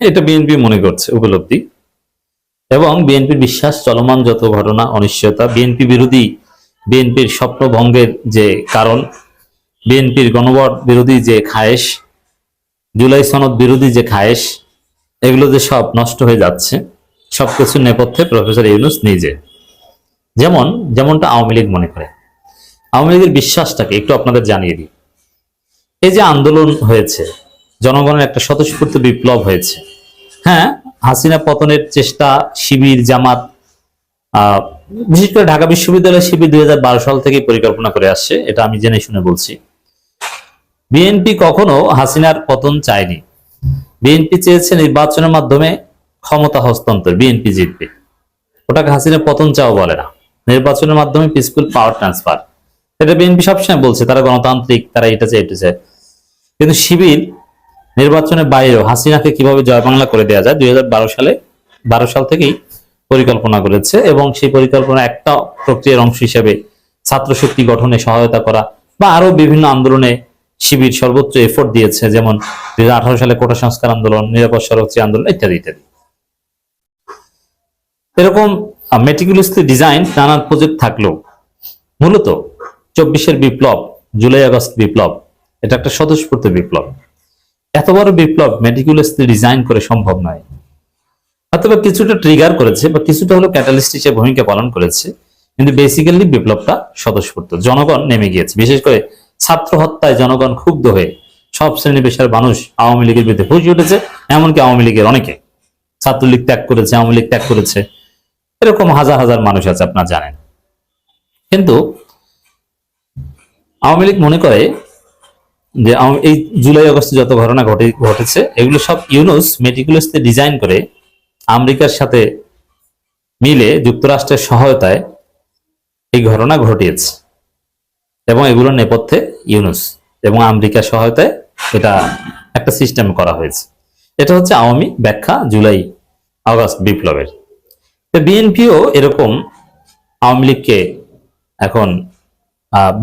এটা বিএনপি মনে করছে উপলব্ধি, এবং বিএনপির বিশ্বাস চলমান যত ঘটনা অনিশ্চয়তা, বিএনপি বিরোধী, বিএনপির স্বপ্নভঙ্গের যে কারণ, বিএনপির গণভোট বিরোধী যে খায়েশ, জুলাই সনদ বিরোধী যে খায়েশ, এগুলো যে সব নষ্ট হয়ে যাচ্ছে, সবকিছুর নেপথ্যে প্রফেসর ইউনূস নিজে। যেমনটা আওয়ামী লীগ মনে করে। আওয়ামী লীগের বিশ্বাসটাকে একটু আপনাদের জানিয়ে দিই। এই যে আন্দোলন হয়েছে, জনগণের একটা স্বতঃস্ফূর্ত বিপ্লব হয়েছে। হ্যাঁ, হাসিনা পতনের চেষ্টা শিবির, জামাত, বিশেষ করে ঢাকা বিশ্ববিদ্যালয় শিবির 2012 সাল থেকে পরিকল্পনা করে আসছে, এটা আমি জেনে শুনে বলছি। বিএনপি কখনো হাসিনার পতন চায়নি। বিএনপি চেয়েছে নির্বাচনের মাধ্যমে ক্ষমতা হস্তান্তর, বিএনপি জিতবে। ওটাকে হাসিনা পতন চাও বলে না, নির্বাচনের মাধ্যমে পিসফুল পাওয়ার ট্রান্সফার, এটা বিএনপি সবসময় বলছে। তারা গণতান্ত্রিক, তারা এটা চায় এটা চায়। কিন্তু শিবির নির্বাচনের বাইরেও হাসিনাকে কিভাবে জয় বাংলা করে দেওয়া যায় 2012 সাল থেকেই পরিকল্পনা করেছে, এবং সেই পরিকল্পনা একটা প্রক্রিয়ার অংশ হিসেবে ছাত্র শক্তি গঠনে সহায়তা করা বা আরো বিভিন্ন আন্দোলনে শিবির সর্বোচ্চ এফোর্ট দিয়েছে, যেমন 2018 সালে কোটা সংস্কার আন্দোলন, নিরাপদ সড়ক আন্দোলন ইত্যাদি ইত্যাদি। এরকম মেটিকুলাসলি ডিজাইন নানান প্রজেক্ট থাকলেও মূলত 24-এর বিপ্লব, জুলাই আগস্ট বিপ্লব, এটা একটা স্বতঃস্ফূর্ত বিপ্লব। এত বড় বিপ্লব মেটিকুলাসলি ডিজাইন করে সম্ভব নয়। অথবা কিছুটা ট্রিগার করেছে বা কিছুটা হলো ক্যাটালিস্ট হিসেবে ভূমিকা পালন করেছে, কিন্তু বেসিক্যালি বিপ্লবটা স্বতঃস্ফূর্ত। জনগণ নেমে গিয়েছে, বিশেষ করে ছাত্র হত্যায় জনগণ ক্ষুব্ধ হয়ে সব শ্রেণী পেশার মানুষ আওয়ামী লীগের বিরুদ্ধে ফুঁসে উঠেছে। এমনকি আওয়ামী লীগের অনেকে ছাত্রলীগ ত্যাগ করেছে, আওয়ামী লীগ ত্যাগ করেছে, এরকম হাজার হাজার মানুষ আছে, আপনারা জানেন। কিন্তু আওয়ামী লীগ মনে করে যে এই জুলাই আগস্টে যত ঘটনা ঘটেছে এগুলো সব ইউনূস মেটিকুলাসলি ডিজাইন করে আমেরিকার সাথে মিলে যুক্তরাষ্ট্রের সহায়তায় এই ঘটনা ঘটিয়েছে, এবং এগুলোর নেপথ্যে ইউনূস এবং আমেরিকার সহায়তায় এটা একটা সিস্টেম করা হয়েছে। এটা হচ্ছে আওয়ামী ব্যাখ্যা জুলাই আগস্ট বিপ্লবের। বিএনপিও এরকম আওয়ামী লীগকে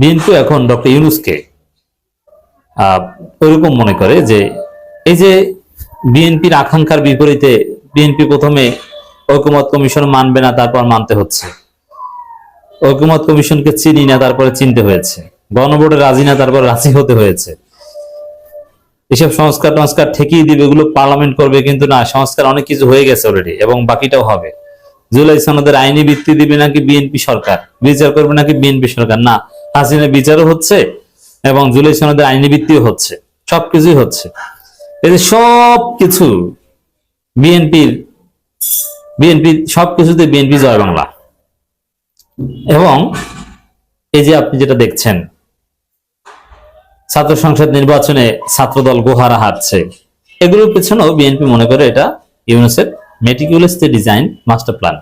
বিএনপি এখন ডক্টর ইউনূসকে ওইরকম মনে করে যে এই যে বিএনপির আকাঙ্ক্ষার বিপরীতে বিএনপি প্রথমে ঐকমত্য কমিশন মানবে না, তারপর মানতে হচ্ছে। ঐকমত্য কমিশনকে চিনি না, তারপরে চিনতে হয়েছে। গণভোটে রাজি না, তারপর রাজি হতে হয়েছে। এসব সংস্কার ঠেকিয়ে দিবে, এগুলো পার্লামেন্ট করবে, কিন্তু না, সংস্কার অনেক কিছু হয়ে গেছে অলরেডি, এবং বাকিটাও হবে। জুলাই সনদের আইনি ভিত্তি দিবে নাকি বিএনপি সরকার, বিচার করবে নাকি বিএনপি সরকার, না, হাসিনা বিচারও হচ্ছে এবং জুলাই সনদের আইনি ভিত্তিও হচ্ছে, সবকিছুই হচ্ছে। এই যে সবকিছু বিএনপি সবকিছুতে বিএনপি জয় বাংলা। এবং এই যে আপনি যেটা দেখছেন, ছাত্র সংসদ নির্বাচনে ছাত্রদল গোহারা হারছে, এগুলোর পেছনেও বিএনপি মনে করে এটা ইউনূসের মেটিকুলাসলি ডিজাইন মাস্টার প্ল্যান।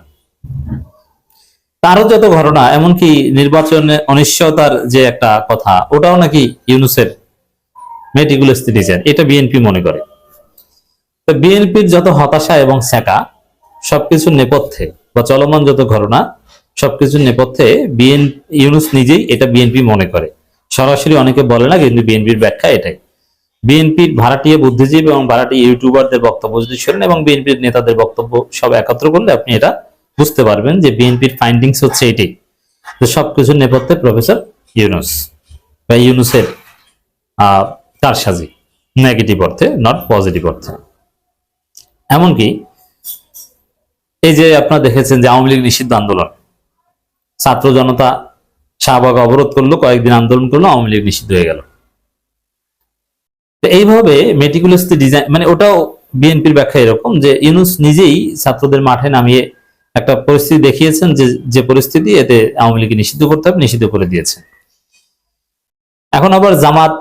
তারও যত ঘটনা, এমনকি নির্বাচনে অনিশ্চয়তার যে একটা কথা, ওটাও নাকি ইউনূসের মেটিকুলাসলি ডিজাইন, এটা বিএনপি মনে করে। তো বিএনপির যত হতাশা এবং সেকা, সবকিছুর নেপথ্যে বা চলমান যত ঘটনা, সবকিছুর নেপথ্যে ইউনূস নিজেই এটা বিএনপি মনে করে। সরাসরি অনেকে বলে না, কিন্তু বিএনপির ব্যাখ্যা এটাই। বিএনপির ভাড়াটিয়া বুদ্ধিজীবী এবং ভাড়াটিয়া ইউটিউবারদের বক্তব্য যদি শোনেন এবং বিএনপির নেতাদের বক্তব্য সব একত্র করলে আপনি এটা বুঝতে পারবেন যে বিএনপির ফাইন্ডিংস হচ্ছে এটাই, যে সবকিছুর নেপথ্যে প্রফেসর ইউনূস বা ইউনূসের কারসাজি, নেগেটিভ অর্থে, নট পজিটিভ অর্থে। এমনকি এই যে আপনারা দেখেছেন যে আওয়ামী লীগ নিষিদ্ধ আন্দোলন, ছাত্র জনতা শাহবাগ অবরোধ করলো, কয়েকদিন আন্দোলন করলো, আওয়ামী লীগ নিষিদ্ধ হয়ে গেল। এইভাবে মেটিকুলাসলি ডিজাইন, মানে ওটাও বিএনপির ব্যাখ্যা এরকম যে ইউনূস নিজেই ছাত্রদের মাঠে নামিয়ে একটা পরিস্থিতি দেখিয়েছেন, যে পরিস্থিতি এতে আওয়ামী লীগকে নিষিদ্ধ করতে হবে, নিষিদ্ধ করে দিয়েছে। এখন আবার জামাত,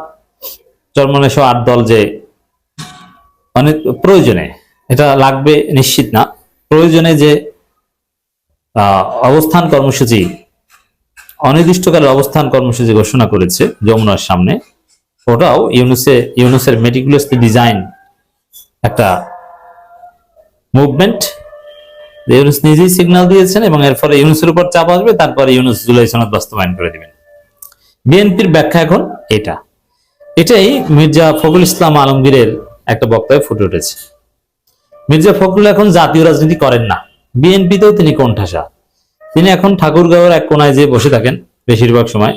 চরমনাই সহ 8 দল যে অনেক প্রয়োজনে, এটা লাগবে নিশ্চিত না, প্রয়োজনে যে অবস্থান কর্মসূচি, অনির্দিষ্টকালের অবস্থান কর্মসূচি ঘোষণা করেছে যমুনার সামনে, ওটাও ইউনূসের মেটিকুলাসলি ডিজাইন একটা মুভমেন্ট। ইউনূস নিজেই সিগন্যাল দিয়েছেন এবং এর ফলে ইউনূসের উপর চাপ আসবে, তারপরে ইউনূস জুলাই সনদ বাস্তবায়ন করে দিবেন। বিএনপির ব্যাখ্যা এখন এটাই মির্জা ফখরুল ইসলাম আলমগীরের একটা বক্তব্যে ফুটে উঠেছে। মির্জা ফখরুল এখন জাতীয় রাজনীতি করেন না, বিএনপিতেও তিনি কোণঠাসা। তিনি এখন ঠাকুরগাঁওয়ের এক কোনায় যেয়ে বসে থাকেন বেশিরভাগ সময়,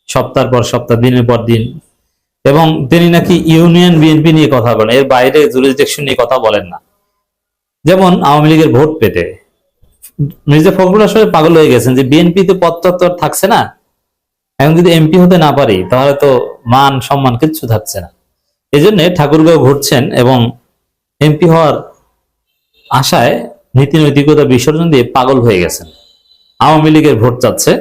সপ্তাহের পর সপ্তাহ, দিনের পর দিন। এবং তিনি নাকি ইউনিয়ন বিএনপি নিয়ে কথা বলেন, এর বাইরে জুরিসডিকশন নিয়ে কথা বলেন না। যেমন আওয়ামী লীগের ভোট পেতে মির্জা ফখরুল আসলে পাগল হয়ে গেছেন যে বিএনপি তো পদ তো আর থাকছে না, এখন যদি এমপি হতে না পারি তাহলে তো মান সম্মান কিচ্ছু থাকছে না। এই জন্য ঠাকুরগাঁও ঘুরছেন এবং এমপি হওয়ার আশায় নীতি নৈতিকতা বিসর্জন দিয়ে পাগল হয়ে গেছেন। আওয়ামী লীগের ভোট চাচ্ছে,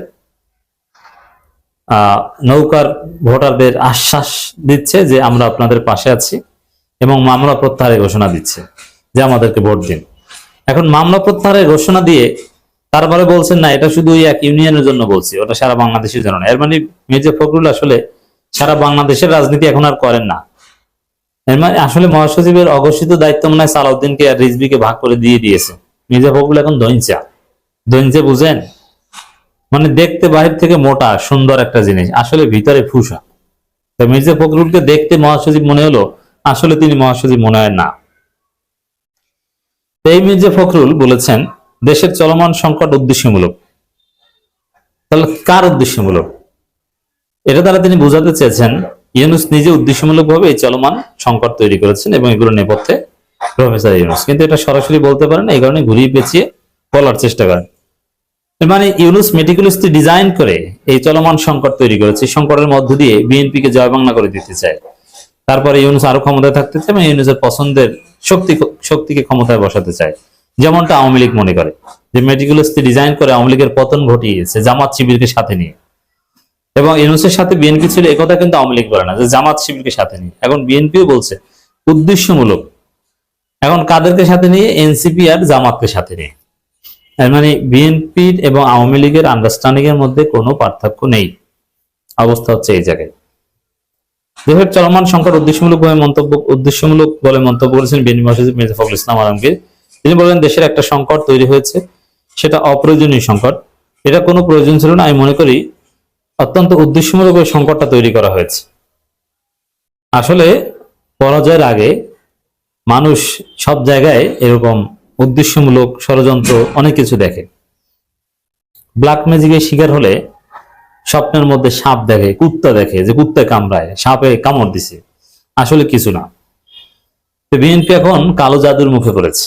নৌকার ভোটারদের আশ্বাস দিচ্ছে যে আমরা আপনাদের পাশে আছি, এবং মামলা প্রত্যাহারের ঘোষণা দিচ্ছে যে আমাদেরকে ভোট দিন। এখন মামলা প্রত্যাহারের ঘোষণা দিয়ে তারপরে বলছেন না এটা শুধু এক ইউনিয়নের জন্য বলছি, ওটা সারা বাংলাদেশের জন্য না। এর মানে মির্জা ফখরুল আসলে সারা বাংলাদেশের রাজনীতি এখন আর করেন না। এর মানে আসলে মহাসচিবের অঘোষিত দায়িত্ব মনে হয় সালাউদ্দিনকে আর রিজভিকে ভাগ করে দিয়ে দিয়েছে। মির্জা ফখরুল এখন দইঞ্চা, দইঞ্চা বুঝেন, মানে দেখতে বাহির থেকে মোটা সুন্দর একটা জিনিস, আসলে ভিতরে ফুসা। তো মির্জা ফখরুলকে দেখতে মহাসচিব মনে হলো, আসলে তিনি মহাসচিব মনে হয় না। এই মির্জা ফখরুল বলেছেন দেশের চলমান সংকট উদ্দেশ্যমূলক। তাহলে কার উদ্দেশ্যমূলক? এটা দ্বারা তিনি বোঝাতে চেয়েছেন ইউনূস নিজে উদ্দেশ্যমূলক ভাবে এই চলমান সংকট তৈরি করেছেন এবং এগুলো নেপথ্যে প্রফেসর ইউনূস। কিন্তু এটা সরাসরি বলতে পারেন না, এই কারণে ঘুরিয়ে পেঁচিয়ে বলার চেষ্টা করেন। মানে ইউনূস মেটিকুলাসলি ডিজাইন করে এই চলমান সংকট তৈরি করেছে, সংকটের মধ্য দিয়ে বিএনপিকে জয়বাংলা করে দিতে চায়। তারপরে ইউনূস আরো ক্ষমতায় থাকতে চায় এবং ইউনূসের পছন্দের শক্তিকে ক্ষমতায় বসাতে চায়, যেমনটা আওয়ামী লীগ মনে করে যে মেটিকুলাসলি ডিজাইন করে আওয়ামী লীগের পতন ঘটিয়েছে জামাত শিবিরকে সাথে নিয়ে। এবং ইউনূসের সাথে বিএনপি ছিল, একথা কিন্তু আওয়ামী লীগ বলে না যে জামাত শিবিরকে সাথে নিয়ে। এখন বিএনপিও বলছে উদ্দেশ্যমূলক। এখন কাদেরকে সাথে নিয়ে? এনসিপি আর জামাতকে সাথে নিয়ে। মানে বিএনপির এবং আওয়ামী লীগের আন্ডারস্ট্যান্ডিং এর মধ্যে কোনো পার্থক্য নেই। অবস্থা হচ্ছে এই জায়গায়। দেশের চলমান সংকট উদ্দেশ্যমূলক বলে মন্তব্য করেছেন বিএনপি মহাসচিব মির্জা ফখরুল ইসলাম আলমগীর। তিনি বলেন দেশের একটা সংকট তৈরি হয়েছে, সেটা অপ্রয়োজনীয় সংকট, এটা কোনো প্রয়োজন ছিল না। আমি মনে করি অত্যন্ত উদ্দেশ্যমূলক ওই সংকটটা তৈরি করা হয়েছে। আসলে পরাজয়ের আগে মানুষ সব জায়গায় এরকম উদ্দেশ্যমূলক ষড়যন্ত্র অনেক কিছু দেখে। ব্ল্যাক ম্যাজিকের শিকার হলে স্বপ্নের মধ্যে সাপ দেখে, কুত্তা দেখে যে কুত্তায় কামড়ায়, সাপে কামড় দিছে, আসলে কিছু না। বিএনপি এখন কালো জাদুর মুখে পড়েছে।